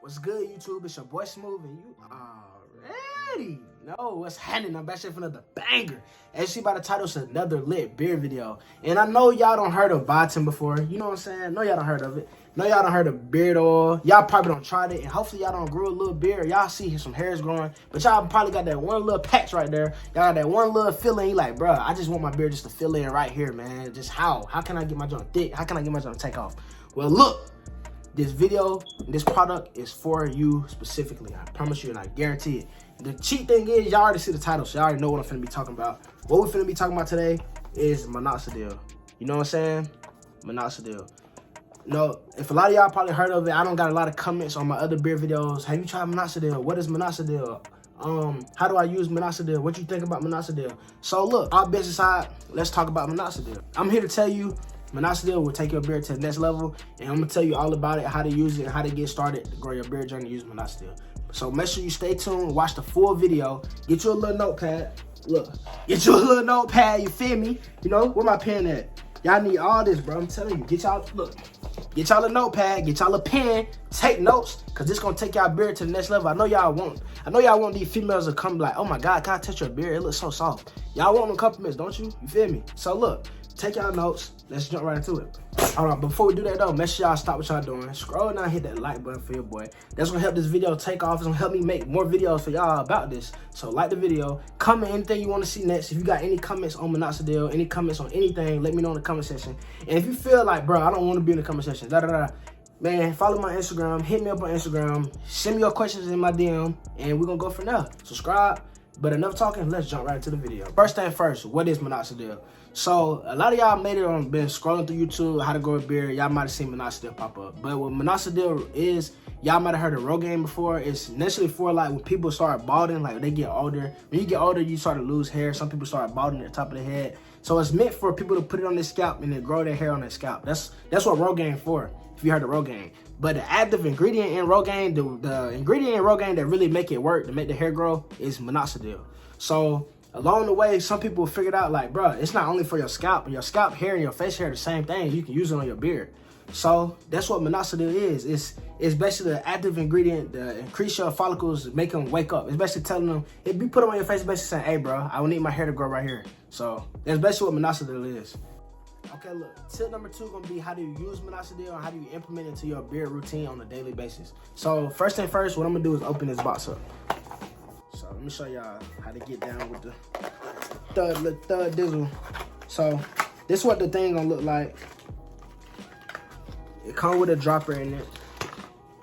What's good, YouTube? It's your boy Smoove, and you already know what's happening. I'm back here for another banger. As you see by the title, it's another lit beard video. And I know y'all don't heard of biotin before. You know what I'm saying? I know y'all don't heard of it. Know y'all don't heard of beard oil. Y'all probably don't tried it, and hopefully y'all don't grow a little beard. Y'all see some hairs growing, but y'all probably got that one little patch right there. Y'all got that one little feeling. You like, bro, I just want my beard just to fill in right here, man. Just how? How can I get my joint thick? How can I get my joint to take off? Well, look. This video, this product is for you specifically. I promise you and I guarantee it. The cheap thing is, y'all already see the title, so y'all already know what I'm finna be talking about. What we're finna be talking about today is Minoxidil. You know what I'm saying? Minoxidil. No, if a lot of y'all probably heard of it, I don't got a lot of comments on my other beard videos. Have you tried Minoxidil? What is Minoxidil? How do I use Minoxidil? What you think about Minoxidil? So look, all business aside, let's talk about Minoxidil. I'm here to tell you Minoxidil will take your beard to the next level, and I'm gonna tell you all about it, how to use it, and how to get started to grow your beard journey use Minoxidil. So make sure you stay tuned, watch the full video, get you a little notepad. Look, get you a little notepad, you feel me? You know, where my pen at? Y'all need all this, bro. I'm telling you, get y'all, look, get y'all a notepad, get y'all a pen, take notes, cause this gonna take y'all beard to the next level. I know y'all want these females to come like, oh my God, can I touch your beard? It looks so soft. Y'all want them compliments, don't you? You feel me? So look, take y'all notes. Let's jump right into it. All right, before we do that though, make sure y'all stop what y'all doing. Scroll down, hit that like button for your boy. That's gonna help this video take off. It's gonna help me make more videos for y'all about this. So like the video, comment anything you want to see next. If you got any comments on Minoxidil, any comments on anything, let me know in the comment section. And if you feel like, bro, I don't want to be in the comment section, man, follow my Instagram, hit me up on Instagram, send me your questions in my DM, and we're gonna go from there. Subscribe. But enough talking, let's jump right into the video. First thing first, what is Minoxidil? So a lot of y'all made it on, been scrolling through YouTube, how to grow a beard. Y'all might have seen Minoxidil pop up. But what Minoxidil is, y'all might have heard of Rogaine before. It's initially for like when people start balding, like they get older. When you get older, you start to lose hair. Some people start balding at the top of their head. So it's meant for people to put it on their scalp and then grow their hair on their scalp. That's what Rogaine for, if you heard of Rogaine. But the active ingredient in Rogaine, the ingredient in Rogaine that really make it work, to make the hair grow, is Minoxidil. So along the way, some people figured out like, bro, it's not only for your scalp. Your scalp hair and your face hair are the same thing. You can use it on your beard. So that's what Minoxidil is. It's basically an active ingredient to increase your follicles, make them wake up. It's basically telling them, if you put them on your face, basically saying, hey, bro, I need my hair to grow right here. So that's basically what Minoxidil is. Okay, look, tip number 2 gonna be how do you use Minoxidil and how do you implement it into your beard routine on a daily basis. So first thing first, what I'm gonna do is open this box up. So let me show y'all how to get down with the thud dizzle. So this is what the thing gonna look like. It come with a dropper in it.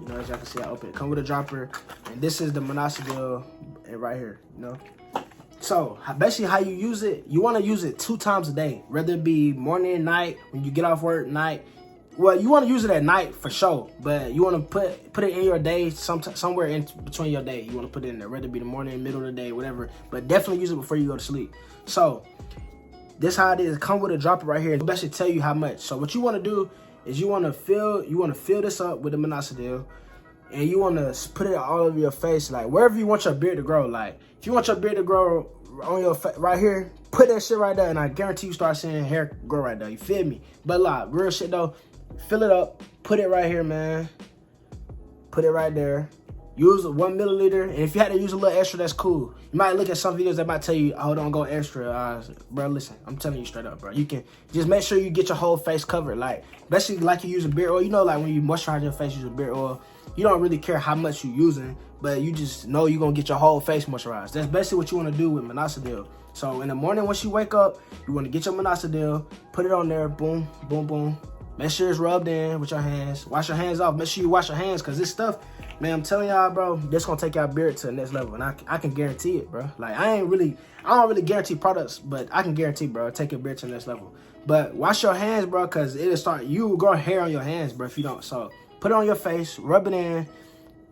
You know, as y'all can see, I open it. Come with a dropper, and this is the Minoxidil right here. You know. So basically how you use it, you want to use it 2 times a day, whether it be morning and night, when you get off work, night. Well, you want to use it at night for sure, but you want to put it in your day, somewhere in between your day. You want to put it in there, whether it be the morning, middle of the day, whatever, but definitely use it before you go to sleep. So this how it is. Come with a dropper right here. It'll basically tell you how much. So what you want to do is you want to fill this up with the Minoxidil, and you want to put it all over your face, like wherever you want your beard to grow. Like if you want your beard to grow on your face right here, put that shit right there, and I guarantee you start seeing hair grow right there. You feel me? But like real shit though, fill it up, put it right here, man. Put it right there. Use 1 milliliter, and if you had to use a little extra, that's cool. You might look at some videos that might tell you, oh, don't go extra. Bro, listen, I'm telling you straight up, bro. You can just make sure you get your whole face covered. Like, basically like you use a beard oil. You know, like when you moisturize your face, use a beard oil. You don't really care how much you're using, but you just know you're going to get your whole face moisturized. That's basically what you want to do with Minoxidil. So in the morning, once you wake up, you want to get your Minoxidil, put it on there, boom, boom, boom. Make sure it's rubbed in with your hands. Wash your hands off. Make sure you wash your hands, because this stuff, man, I'm telling y'all, bro, this gonna take y'all beard to the next level. And I can guarantee it, bro. Like, I don't really guarantee products, but I can guarantee, bro, take your beard to the next level. But wash your hands, bro, because you will grow hair on your hands, bro, if you don't. So put it on your face, rub it in,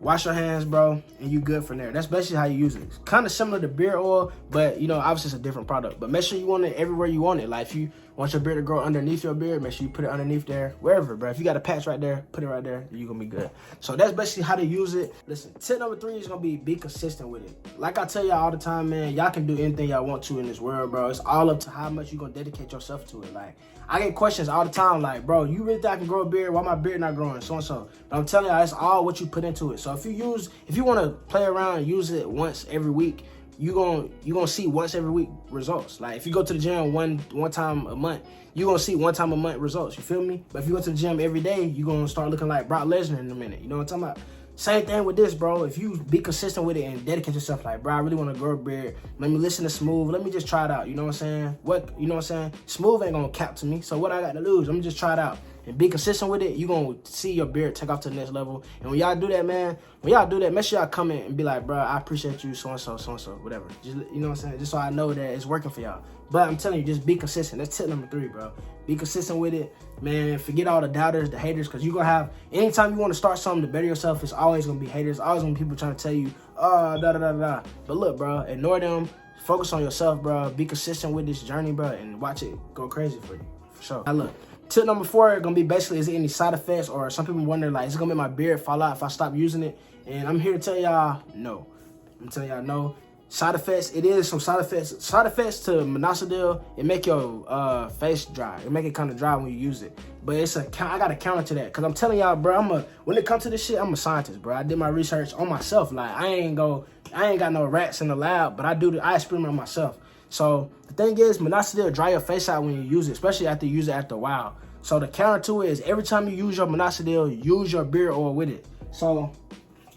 wash your hands, bro, and you good from there. That's basically how you use it. It's kind of similar to beard oil, but, you know, obviously it's a different product. But make sure you want it everywhere you want it. Like, if you Want your beard to grow underneath your beard, make sure you put it underneath there, wherever, bro. If you got a patch right there, put it right there, you're gonna be good. So that's basically how to use it. Listen, tip number 3 is gonna be consistent with it. Like I tell y'all all the time, man, y'all can do anything y'all want to in this world, bro. It's all up to how much you gonna dedicate yourself to it. Like, I get questions all the time, like, bro, you really think I can grow a beard? Why my beard not growing? So and so. But I'm telling y'all, it's all what you put into it. So if you wanna play around and use it once every week, you gonna see once every week results. Like, if you go to the gym one time a month, you gonna see one time a month results. You feel me? But if you go to the gym every day, you gonna start looking like Brock Lesnar in a minute. You know what I'm talking about? Same thing with this, bro. If you be consistent with it and dedicate yourself, like, bro, I really want to grow a beard. Let me listen to Smoove. Let me just try it out. You know what I'm saying? You know what I'm saying? Smoove ain't gonna cap to me. So what I got to lose? Let me just try it out. And be consistent with it, you're going to see your beard take off to the next level. And when y'all do that, man, make sure y'all comment and be like, bro, I appreciate you, so-and-so, whatever. Just, you know what I'm saying? Just so I know that it's working for y'all. But I'm telling you, just be consistent. That's tip number 3, bro. Be consistent with it. Man, forget all the doubters, the haters, because you're going to have, anytime you want to start something to better yourself, it's always going to be haters. Always going to be people trying to tell you, da-da-da-da. But look, bro, ignore them. Focus on yourself, bro. Be consistent with this journey, bro, and watch it go crazy for you, for sure. Now, look. Tip number 4 gonna be basically, is there any side effects, or some people wonder, like, is it gonna make my beard fall out if I stop using it? And I'm here to tell y'all no. I'm telling y'all no. Side effects, it is some side effects. Side effects to Minoxidil, it make your face dry. It make it kind of dry when you use it. But I got a counter to that, because I'm telling y'all, bro, when it comes to this shit, I'm a scientist, bro. I did my research on myself. Like, I ain't got no rats in the lab, but I experiment on myself. So the thing is, Minoxidil dry your face out when you use it, especially after you use it after a while. So the counter to it is, every time you use your Minoxidil, use your beard oil with it. So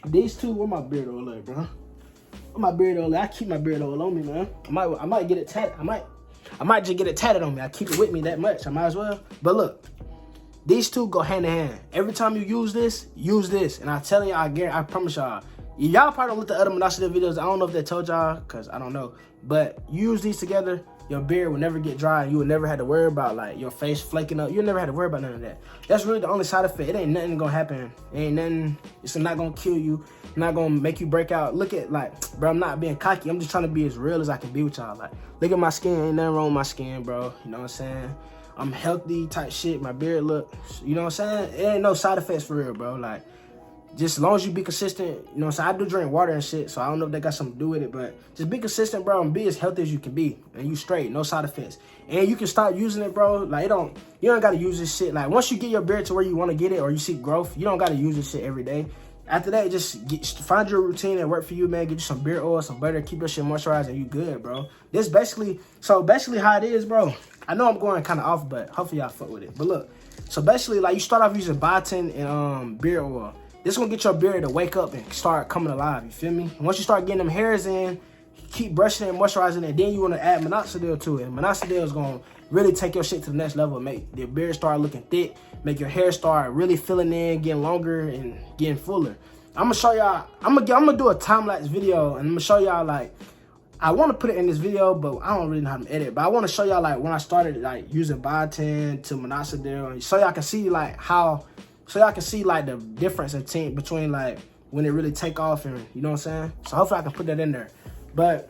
these two, where my beard oil at, bro? Where my beard oil at? I keep my beard oil on me, man. I might get it tatted. I might just get it tatted on me. I keep it with me that much. I might as well. But look, these two go hand in hand. Every time you use this. And I tell you, I promise y'all. Y'all probably don't look at other Minoxidil videos. I don't know if they told y'all, because I don't know. But use these together, your beard will never get dry. You will never have to worry about, like, your face flaking up. You never have to worry about none of that. That's really the only side effect. It ain't nothing gonna happen. It ain't nothing. It's not gonna kill you. It's not gonna make you break out. Look at, like, bro, I'm not being cocky. I'm just trying to be as real as I can be with y'all. Like, look at my skin. Ain't nothing wrong with my skin, bro. You know what I'm saying? I'm healthy type shit. My beard look, you know what I'm saying? It ain't no side effects for real, bro. Like, just as long as you be consistent, you know what I'm saying? I do drink water and shit, so I don't know if that got something to do with it, but just be consistent, bro, and be as healthy as you can be, and you straight, no side effects. And you can start using it, bro. Like, you don't gotta use this shit. Like, once you get your beard to where you want to get it, or you see growth, you don't gotta use this shit every day. After that, just find your routine that work for you, man. Get you some beard oil, some butter, keep your shit moisturized, and you good, bro. This basically how it is, bro. I know I'm going kind of off, but hopefully y'all fuck with it. But look, so basically, like, you start off using biotin and beard oil. This gonna get your beard to wake up and start coming alive, you feel me? And once you start getting them hairs in, keep brushing it and moisturizing it, then you wanna add Minoxidil to it. Minoxidil is gonna really take your shit to the next level, make your beard start looking thick, make your hair start really filling in, getting longer and getting fuller. I'm gonna show y'all, I'm gonna do a time-lapse video, and I'm gonna show y'all, like, I wanna put it in this video, but I don't really know how to edit, but I wanna show y'all, like, when I started, like, using biotin to Minoxidil, so y'all can see, like, the difference between, like, when it really take off, and you know what I'm saying? So hopefully I can put that in there. But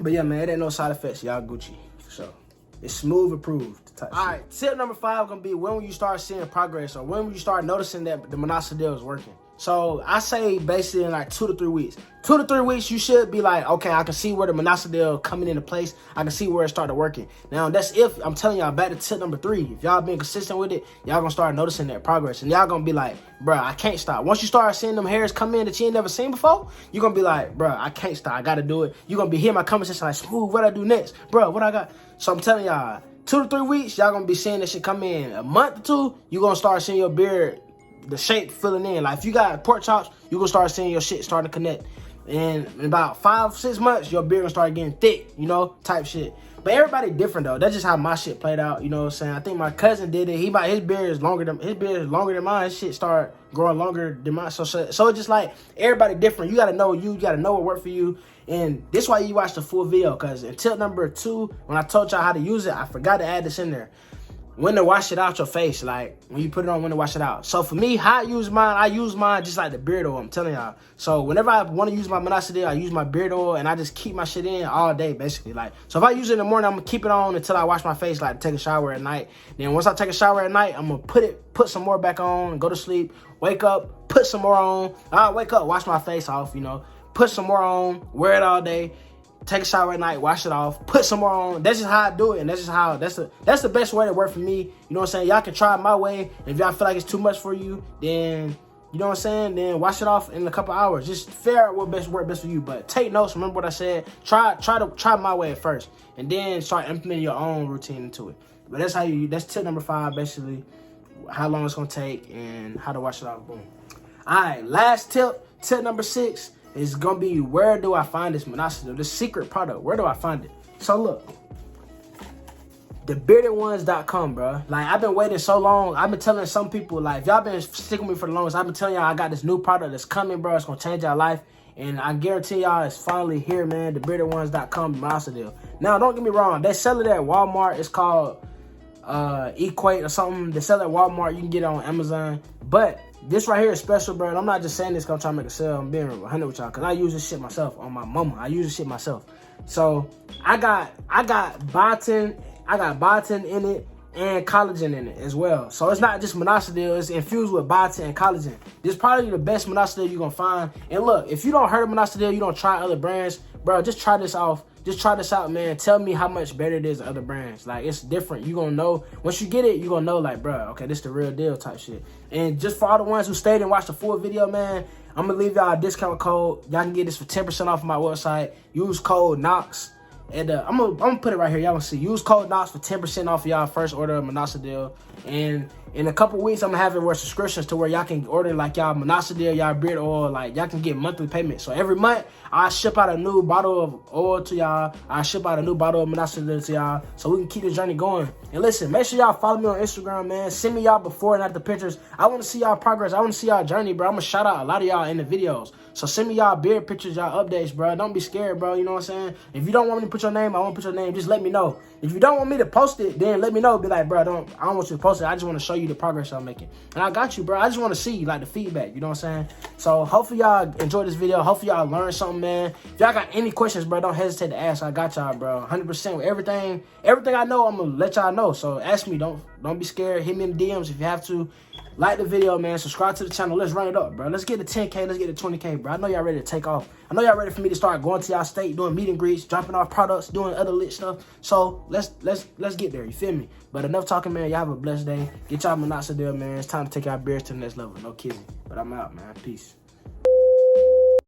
yeah, man, it ain't no side effects. Y'all Gucci, for sure. It's Smoove approved type shit. All right, tip number 5 gonna be, when will you start seeing progress, or when will you start noticing that the Minoxidil is working? So I say basically in like 2 to 3 weeks. 2 to 3 weeks, you should be like, okay, I can see where the Minoxidil coming into place. I can see where it started working. Now, that's if, I'm telling y'all, back to tip number 3. If y'all been consistent with it, y'all gonna start noticing that progress. And y'all gonna be like, bruh, I can't stop. Once you start seeing them hairs come in that you ain't never seen before, you're gonna be like, bruh, I can't stop. I gotta do it. You're gonna be hearing my conversation like, Smoove, what I do next? Bruh, what I got? So I'm telling y'all, 2 to 3 weeks, y'all gonna be seeing that shit come in. A month or 2, you're gonna start seeing your beard, the shape filling in. Like, if you got pork chops, you gonna start seeing your shit starting to connect. And in about 5-6 months, your beard gonna start getting thick, you know, type shit. But everybody different though. That's just how my shit played out, you know what I'm saying? I think my cousin did it. His beard is longer than mine. His shit started growing longer than mine. So it's just like, everybody different. You gotta know what worked for you. And this is why you watch the full video, because in tip number 2, when I told y'all how to use it, I forgot to add this in there. when to wash it out your face. Like, when you put it on, when to wash it out. So for me, how I use mine just like the beard oil, I'm telling y'all. So whenever I want to use my Minoxidil, I use my beard oil, and I just keep my shit in all day, basically. Like, so if I use it in the morning, I'm gonna keep it on until I wash my face, like take a shower at night. Then once I take a shower at night, I'm gonna put some more back on, go to sleep, wake up, put some more on. I wake up, wash my face off, you know, put some more on, wear it all day. Take a shower at night, wash it off, put some more on. That's just how I do it, and that's just how that's the best way to work for me. You know what I'm saying? Y'all can try it my way. And if y'all feel like it's too much for you, then you know what I'm saying? Then wash it off in a couple hours. Just figure out what work best for you. But take notes. Remember what I said. Try my way at first, and then start implementing your own routine into it. But that's tip number 5, basically. How long it's gonna take and how to wash it off. Boom. All right, last tip. Tip number 6. It's gonna be, where do I find this Minoxidil, this secret product? Where do I find it? So look, thebeardedones.com, bro. Like, I've been waiting so long. I've been telling some people, like, if y'all been sticking with me for the longest, I've been telling y'all I got this new product that's coming, bro. It's gonna change your life, and I guarantee y'all it's finally here, man. Thebeardedones.com, Minoxidil. Now, don't get me wrong, they sell it at Walmart. It's called Equate or something. They sell it at Walmart. You can get it on Amazon, but this right here is special, bro. And I'm not just saying this because I'm trying to make a sale. I'm being 100 with y'all, because I use this shit myself on my mama. I use this shit myself. So I got biotin in it and collagen in it as well. So it's not just Minoxidil. It's infused with biotin and collagen. This is probably the best Minoxidil you're gonna find. And look, if you don't heard of Minoxidil, you don't try other brands, bro. Just try this off. Just try this out, man. Tell me how much better it is than other brands. Like, it's different. You gonna know. Once you get it, you gonna know, like, bro, okay, this the real deal type shit. And just for all the ones who stayed and watched the full video, man, I'm gonna leave y'all a discount code. Y'all can get this for 10% off of my website. Use code KNOX. And I'm gonna put it right here. Y'all gonna see. Use code KNOX for 10% off of y'all first order of Minoxidil. And in a couple weeks, I'm gonna have it where subscriptions to where y'all can order like y'all Minoxidil, y'all beard oil. Like, y'all can get monthly payments. So every month, I ship out a new bottle of oil to y'all. I ship out a new bottle of Minoxidil to y'all, so we can keep this journey going. And listen, make sure y'all follow me on Instagram, man. Send me y'all before and after pictures. I want to see y'all progress. I want to see y'all journey, bro. I'm gonna shout out a lot of y'all in the videos. So send me y'all beard pictures, y'all updates, bro. Don't be scared, bro. You know what I'm saying? If you don't want me to put your name, I won't put your name. Just let me know. If you don't want me to post it, then let me know. Be like, bro, I don't want you to post it. I just want to show you the progress I'm making. And I got you, bro. I just want to see, like, the feedback. You know what I'm saying? So hopefully y'all enjoyed this video. Hopefully y'all learned something, man. If y'all got any questions, bro, don't hesitate to ask. I got y'all, bro. 100% with everything. Everything I know, I'm going to let y'all know. So ask me. Don't be scared. Hit me in the DMs if you have to. Like the video, man. Subscribe to the channel. Let's run it up, bro. Let's get to 10K. Let's get to 20K, bro. I know y'all ready to take off. I know y'all ready for me to start going to y'all state, doing meet and greets, dropping off products, doing other lit stuff. So let's get there. You feel me? But enough talking, man. Y'all have a blessed day. Get y'all Minoxidil, man. It's time to take our beers to the next level. No kidding. But I'm out, man. Peace.